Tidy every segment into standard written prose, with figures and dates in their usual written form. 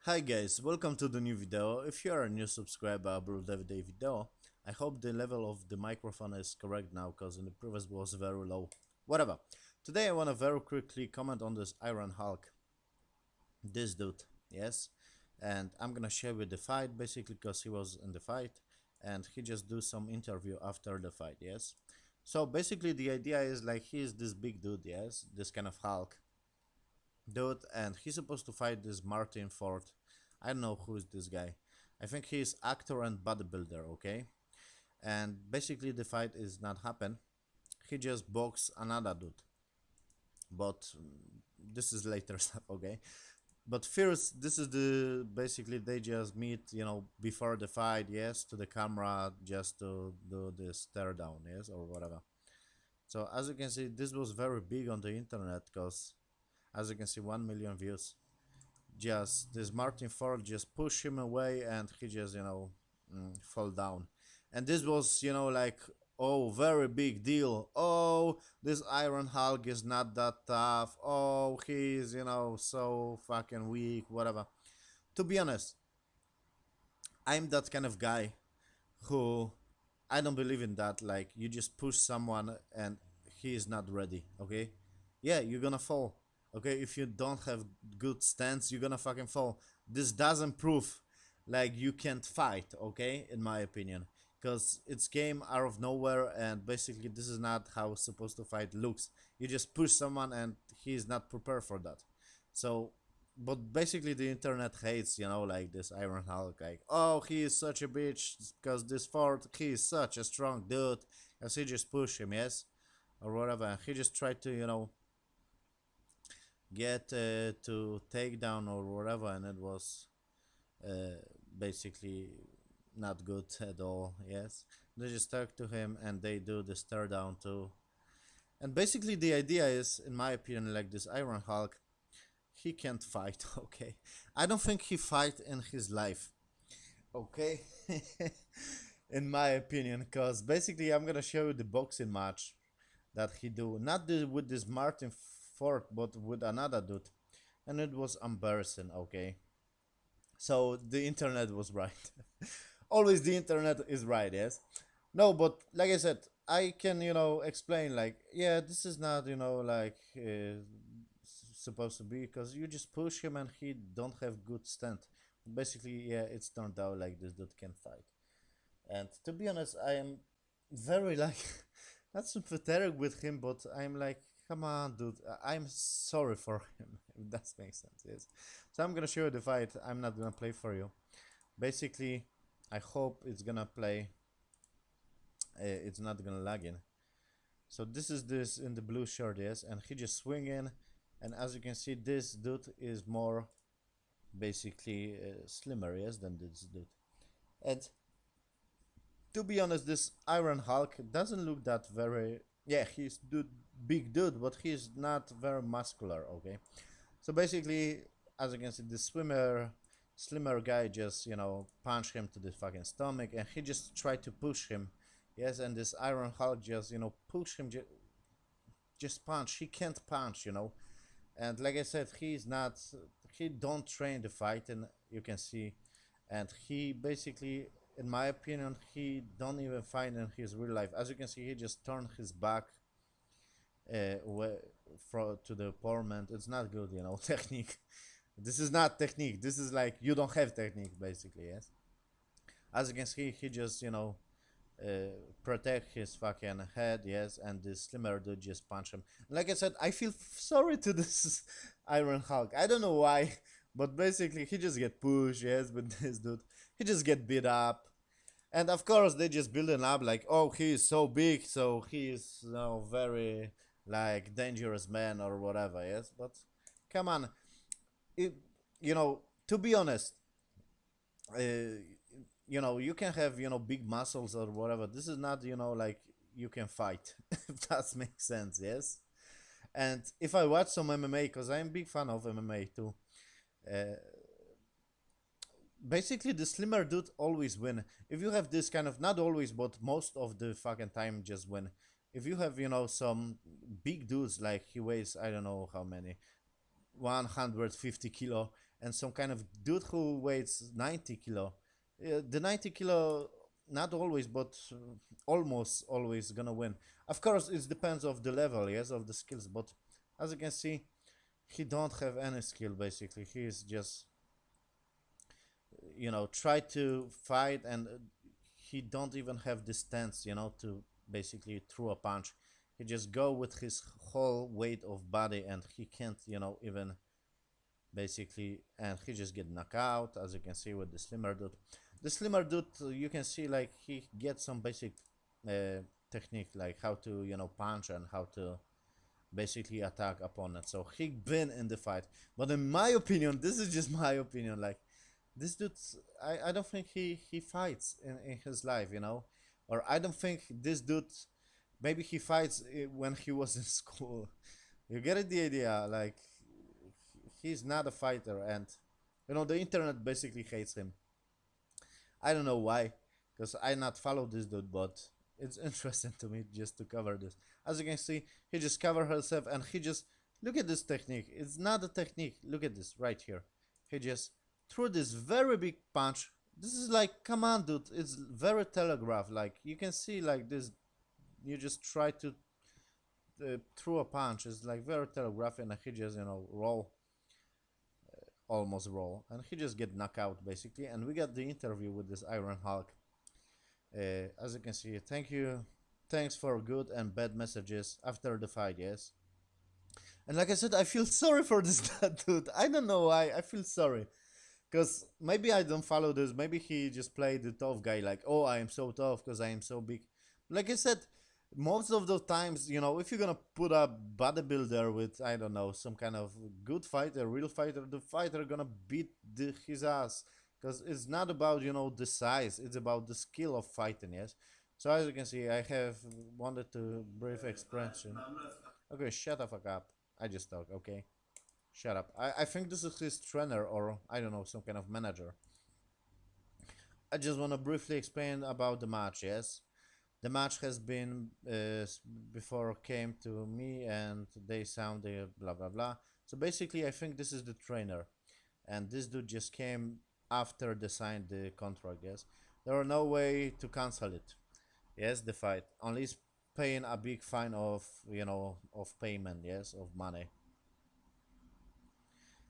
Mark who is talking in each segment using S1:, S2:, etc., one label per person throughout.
S1: Hi guys, welcome to the new video. If you are a new subscriber about everyday video, I hope the level of the microphone is correct now because in the previous was very low. Whatever. Today I want to very quickly comment on this Iron Hulk. This dude, yes. And I'm gonna share with the fight basically because he was in the fight and he just do some interview after the fight, yes. So basically the idea is like he's this big dude, yes, this kind of Hulk dude, and he's supposed to fight this Martin Ford. I don't know who is this guy. I think he's actor and bodybuilder, okay? And basically the fight is not happen. He just box another dude. But this is later stuff, okay? But first, this is the basically they just meet, before the fight, yes, to the camera just to do the stare down, yes, or whatever. So as you can see, this was very big on the internet because, as you can see, 1 million views. Just this Martin Ford just push him away and he just fall down, and this was like, oh, very big deal. Oh, this Iron Hulk is not that tough. Oh, he's so fucking weak, whatever. To be honest, I'm that kind of guy who I don't believe in that. Like, you just push someone and he is not ready. Okay, yeah, you're gonna fall. Okay, if you don't have good stance, you're gonna fucking fall. This doesn't prove like you can't fight. Okay, in my opinion, because it's came out of nowhere, and basically this is not how supposed to fight looks. You just push someone and he is not prepared for that. So but basically the internet hates, like this Iron Hulk, like, oh, he is such a bitch because this Ford, he is such a strong dude, because he just push him, yes, or whatever. He just tried to, get to take down or whatever, and it was uh, basically not good at all, yes. They just talk to him and they do the stare down too. And basically the idea is, in my opinion, like this Iron Hulk, he can't fight. Okay, I don't think he fight in his life, okay. In my opinion, because basically I'm gonna show you the boxing match that he do, not with this Martin Ford but with another dude, and it was embarrassing, okay. So the internet was right. Always the internet is right, yes. No, but like I said, I can explain, like, yeah, this is not like supposed to be, because you just push him and he don't have good stand. Basically, yeah, it's turned out like this dude can fight. And to be honest, I am very like not sympathetic with him, but I'm like, come on, dude, I'm sorry for him. If that makes sense, yes. So I'm gonna show you the fight. I'm not gonna play for you. Basically, I hope it's gonna play. It's not gonna lag in. So this is this in the blue shirt, yes, and he just swinging, and as you can see, this dude is more basically slimmer, yes, than this dude. And to be honest, this Iron Hulk doesn't look that very. Yeah, he's dude, big dude, but he's not very muscular. Okay, so basically, as you can see, the slimmer guy just punch him to the fucking stomach, and he just tried to push him. Yes, and this Iron Hulk just push him, just punch. He can't punch, and like I said, he's not. He don't train the fight, and you can see, and he basically, in my opinion, he don't even fight in his real life. As you can see, he just turned his back way, to the opponent. It's not good, technique. This is not technique. This is like you don't have technique, basically. Yes. As you can see, he just protect his fucking head, yes, and this slimmer dude just punch him. Like I said, I feel sorry to this Iron Hulk. I don't know why, but basically he just get pushed, yes, with this dude. He just get beat up. And of course they just building up like, oh, he is so big, so he is very like dangerous man or whatever, yes. But come on, it, to be honest, uh, you can have big muscles or whatever. This is not like you can fight. If that makes sense, yes. And if I watch some MMA, because I'm a big fan of MMA too, uh, basically the slimmer dude always win. If you have this kind of, not always, but most of the fucking time just win. If you have some big dudes, like he weighs, I don't know how many, 150 kilo, and some kind of dude who weighs 90 kilo. The 90 kilo, not always, but almost always gonna win. Of course, it depends of the level, yes, of the skills. But as you can see, he don't have any skill basically. He is just try to fight, and he don't even have the stance, to basically throw a punch. He just go with his whole weight of body, and he can't, even basically, and he just get knocked out, as you can see with the slimmer dude. The slimmer dude, you can see like he gets some basic technique, like how to punch and how to basically attack opponent. So he been in the fight, but in my opinion, this is just my opinion, like this dude, I don't think he fights in his life, or I don't think this dude, maybe he fights when he was in school. You get the idea, like he's not a fighter, and the internet basically hates him. I don't know why, because I not follow this dude, but it's interesting to me just to cover this. As you can see, he just cover herself, and he just look at this technique. It's not a technique. Look at this right here. He just threw this very big punch. This is like, come on, dude. It's very telegraphed. Like you can see, like this. You just try to throw a punch. It's like very telegraphed, and he just roll, almost roll, and he just get knocked out basically. And we got the interview with this Iron Hulk. As you can see, thanks for good and bad messages after the fight, yes. And like I said, I feel sorry for this dude. I don't know why I feel sorry, because maybe I don't follow this. Maybe he just played the tough guy, like, oh, I am so tough because I am so big. Like I said, most of the times, if you're gonna put a bodybuilder with, I don't know, some kind of good fighter, real fighter, the fighter gonna beat his ass, because it's not about the size, it's about the skill of fighting, yes. So as you can see, I have wanted to brief expression. Okay, shut the fuck up. I just talk, okay? Shut up. I think this is his trainer, or I don't know, some kind of manager. I just want to briefly explain about the match, yes? The match has been before came to me, and they sounded blah blah blah. So basically, I think this is the trainer, and this dude just came after they signed the contract, yes? There were no way to cancel it, yes, the fight. Only paying a big fine of, of payment, yes, of money.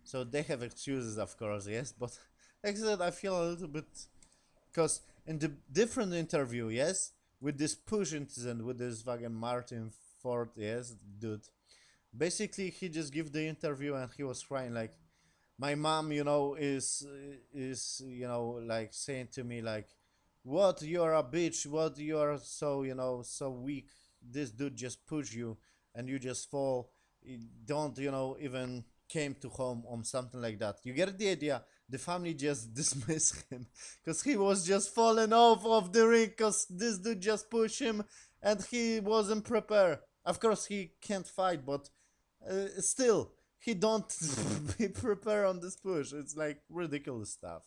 S1: So they have excuses, of course, yes, but like I said, I feel a little bit, because in the different interview, yes, with this push incident with this fucking Martin Ford, yes, dude, basically he just give the interview and he was crying like, my mom, is like saying to me like, what, you're a bitch, what, you're so, so weak, this dude just push you and you just fall, you don't, even came to home or something like that. You get the idea? The family just dismissed him because he was just falling off of the ring because this dude just pushed him and he wasn't prepared. Of course he can't fight, but still he don't be prepared on this push. It's like ridiculous stuff.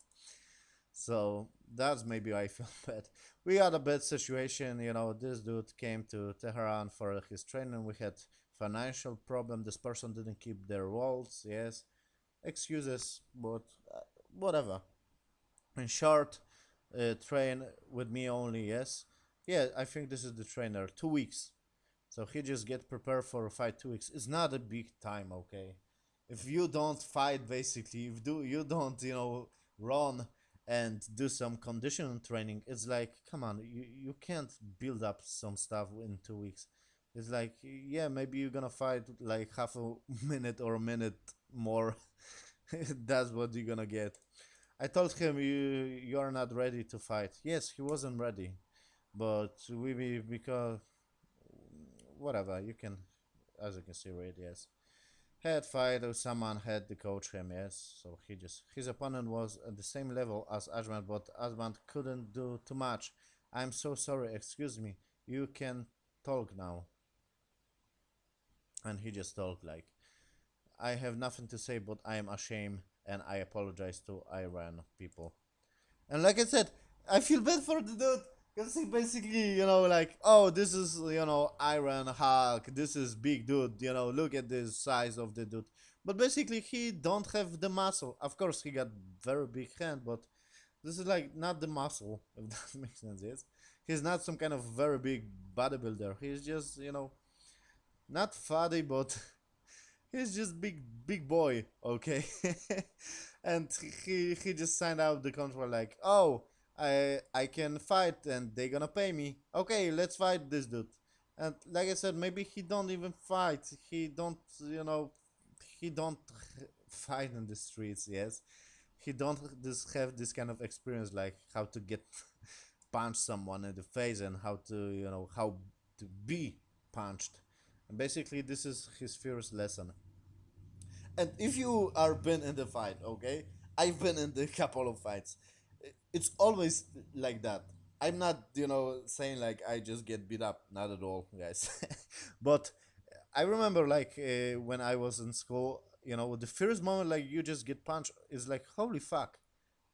S1: So that's maybe why I feel bad. We had a bad situation, this dude came to Tehran for his training. We had financial problem. This person didn't keep their roles, yes. Excuses, but whatever. In short, train with me only, yes. Yeah, I think this is the trainer. 2 weeks. So he just get prepared for a fight 2 weeks. It's not a big time, okay? If you don't fight, basically, if you don't, run and do some conditioning training, it's like, come on, you can't build up some stuff in 2 weeks. It's like, yeah, maybe you're gonna fight like half a minute or a minute more. That's what you're gonna get. I told him you're not ready to fight. Yes, he wasn't ready, but we because whatever you can, as you can see, right? Yes, had fight or someone had to coach him. Yes, so his opponent was at the same level as Ajman, but Ajman couldn't do too much. I'm so sorry. Excuse me. You can talk now. And he just talked like, I have nothing to say, but I am ashamed and I apologize to Iran people. And like I said, I feel bad for the dude because he basically, like, oh, this is, Iron Hulk, this is big dude, look at the size of the dude. But basically, he don't have the muscle. Of course, he got very big hand, but this is like not the muscle, if that makes sense. Yes, he's not some kind of very big bodybuilder. He's just not fatty, but he's just big boy. Okay, and he just signed out the contract like, oh, I can fight and they gonna pay me. Okay, let's fight this dude. And like I said, maybe he don't even fight. He don't he don't fight in the streets. Yes, he don't have this kind of experience like how to get punch someone in the face and how to how to be punched. And basically, this is his first lesson. And if you are been in the fight, okay, I've been in the couple of fights. It's always like that. I'm not saying like I just get beat up, not at all, guys. But I remember like when I was in school, the first moment like you just get punched is like holy fuck.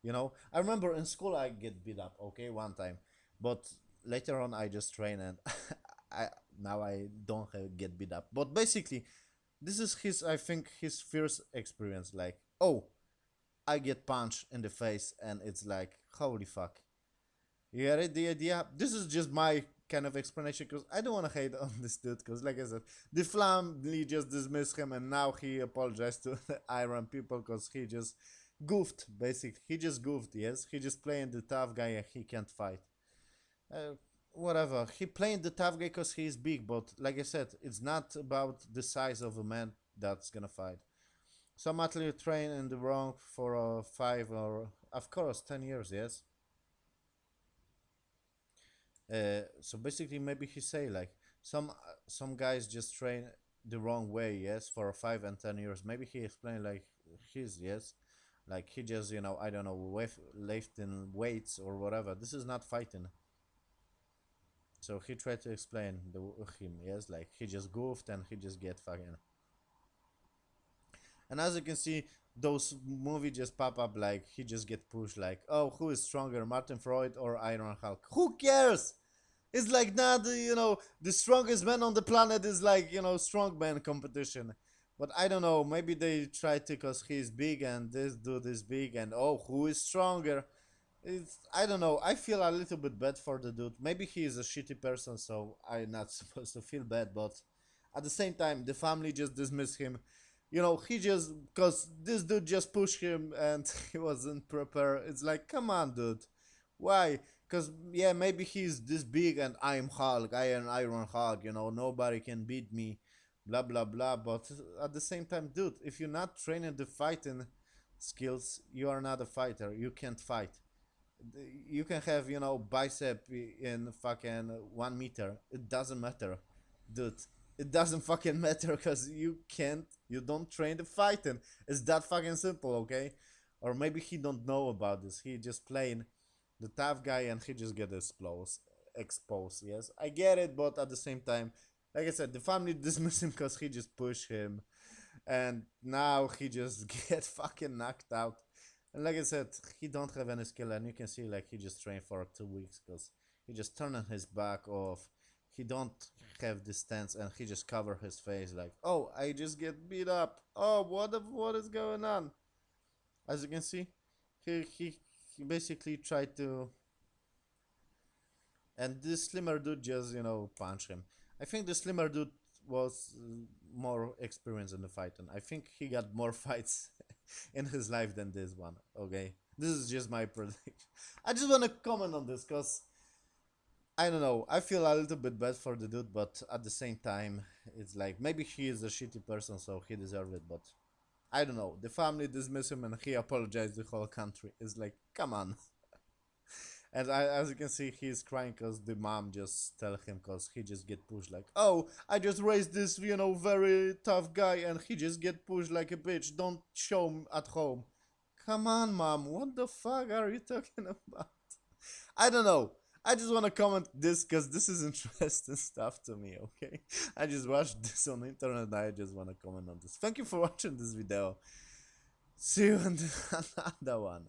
S1: I remember in school I get beat up, okay, one time, but later on I just train and I now I don't get beat up. But basically, this is his, I think, his first experience. Like, oh, I get punched in the face, and it's like holy fuck. You get it? The idea. This is just my kind of explanation because I don't want to hate on this dude because, like I said, the family just dismissed him, and now he apologized to the Iran people because he just goofed. Basically, he just goofed. Yes, he just playing the tough guy and he can't fight. Uh, Whatever. He playing the tough guy because he's big, but like I said, it's not about the size of a man that's gonna fight. Some athlete train in the wrong for 5 or of course 10 years. Yes. So basically, maybe he say like some guys just train the wrong way. Yes, for 5 and 10 years. Maybe he explained like his yes, like he just I don't know lifting weights or whatever. This is not fighting. So he tried to explain him, yes, like he just goofed and he just get fucking. And as you can see, those movie just pop up like he just get pushed like, oh, who is stronger, Martin Freud or Iron Hulk? Who cares? It's like not the strongest man on the planet is like strongman competition. But I don't know. Maybe they try to cause he's big and this dude is big and oh, who is stronger? It's I don't know. I feel a little bit bad for the dude. Maybe he is a shitty person, so I'm not supposed to feel bad. But at the same time, the family just dismissed him. He just because this dude just pushed him and he wasn't prepared. It's like, come on, dude, why? Because yeah, maybe he's this big and I'm Hulk. I am Iron Hulk. Nobody can beat me. Blah blah blah. But at the same time, dude, if you're not training the fighting skills, you are not a fighter. You can't fight. You can have bicep in fucking 1 meter. It doesn't matter, dude. It doesn't fucking matter because you don't train the fighting. It's that fucking simple, okay? Or maybe he don't know about this. He just playing the tough guy and he just get exposed. Yes, I get it, but at the same time, like I said, the family dismiss him because he just push him, and now he just get fucking knocked out. And like I said, he don't have any skill, and you can see like he just trained for 2 weeks because he just turning his back off. He don't have the stance, and he just cover his face like, oh, I just get beat up. Oh, what is going on? As you can see, he basically tried to, and this slimmer dude just punch him. I think the slimmer dude was more experienced in the fighting. I think he got more fights in his life than this one. Okay, this is just my prediction. I just want to comment on this because I don't know. I feel a little bit bad for the dude, but at the same time, it's like maybe he is a shitty person, so he deserves it. But I don't know. The family dismiss him, and he apologized to the whole country. It's like, come on. And as you can see, he's crying because the mom just tell him because he just get pushed like, oh, I just raised this, very tough guy and he just get pushed like a bitch. Don't show him at home. Come on, mom. What the fuck are you talking about? I don't know. I just want to comment this because this is interesting stuff to me, okay? I just watched this on the internet and I just want to comment on this. Thank you for watching this video. See you in another one.